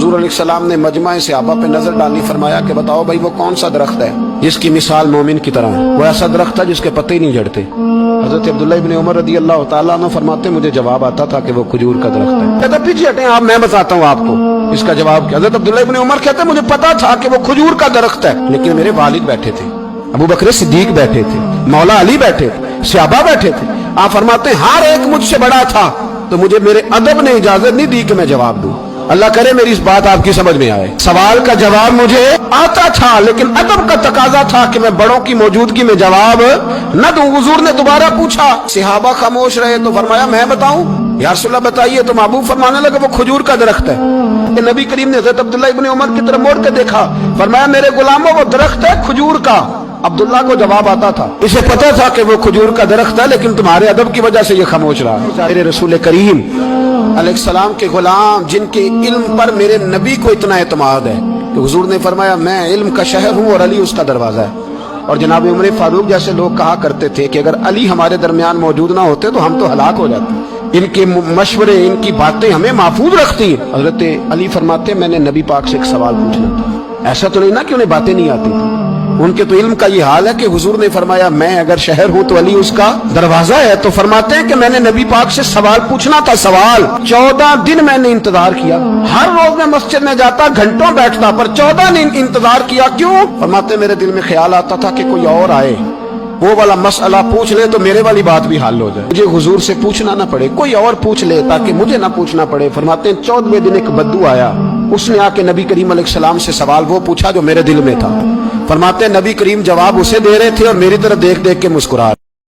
हुजूर अलैहिस्सलाम ने मजमा सहाबा पे नजर डाली, फरमाया कि बताओ भाई वो कौन सा दरख्त है जिसकी मिसाल मोमिन की तरह है। वो ऐसा दरख्त है जिसके पत्ते ही नहीं झड़ते। हजरत अब्दुल्ला इब्न उमर रदी अल्लाह तआला अन्हु फरमाते मुझे जवाब आता था कि वो खजूर का दरख्त है। कहते पीछे हटें आप, मैं बताता हूँ आपको इसका जवाब क्या। हजरत अब्दुल्ला इब्न उमर कहते मुझे पता था कि वो खजूर का दरख्त है, लेकिन मेरे वालिद बैठे थे, अबू बकर सिद्दीक बैठे थे, मौला अली बैठे थे, सहाबा बैठे थे। आप फरमाते हर एक मुझसे बड़ा था, तो मुझे मेरे अदब ने इजाजत नहीं दी कि मैं जवाब दूं। अल्लाह करे मेरी इस बात आपकी समझ में आए। सवाल का जवाब मुझे आता था, लेकिन अदब का तकाजा था कि मैं बड़ों की मौजूदगी में जवाब न दूं। हुजूर ने दोबारा पूछा, सहाबा खामोश रहे तो फरमाया मैं बताऊं? या रसूलल्लाह बताइए। तो महबूब फरमाने लगे वो खजूर का दरख्त है। नबी करीम ने हज़रत अब्दुल्ला इब्न उमर की तरफ मोड़ के देखा, फरमाया मेरे गुलामों वो दरख्त है खजूर का। अब्दुल्ला को जवाब आता था, इसे पता था कि वो खजूर का दरख्त है, लेकिन तुम्हारे अदब की वजह से ये खामोश रहा। मेरे रसूल करीम अलैहिस्सलाम के गुलाम जिनके इल्म पर मेरे नबी को इतना एतमाद है कि हुजूर ने फरमाया मैं इल्म का शहर हूँ और अली उसका दरवाजा है। और जनाब उमर फारूक जैसे लोग कहा करते थे कि अगर अली हमारे दरमियान मौजूद ना होते तो हम तो हलाक हो जाते। इनके मशवरे, इनकी बातें हमें महफूज रखती हैं। हजरत अली फरमाते मैंने नबी पाक से एक सवाल पूछना था। ऐसा तो नहीं ना कि उन्हें बातें नहीं आती थी, उनके तो इल्म का ये हाल है कि हुजूर ने फरमाया मैं अगर शहर हूं तो अली उसका दरवाजा है। तो फरमाते हैं कि मैंने नबी पाक से सवाल पूछना था। सवाल 14 दिन मैंने इंतजार किया। हर रोज मैं मस्जिद में जाता, घंटों बैठता, पर 14 दिन इंतजार किया। क्यों? फरमाते मेरे दिल में ख्याल आता था कि कोई और आए, वो वाला मसला पूछ ले तो मेरे वाली बात भी हल हो जाए, मुझे हुजूर से पूछना ना पड़े, कोई और पूछ ले ताकि मुझे ना पूछना पड़े। फरमाते हैं 14वें दिन एक बद्दू आया, उसने आके नबी करीम अलैहिस्सलाम से सवाल वो पूछा जो मेरे दिल में था। फरमाते हैं नबी करीम जवाब उसे दे रहे थे और मेरी तरफ देख देख के मुस्कुरा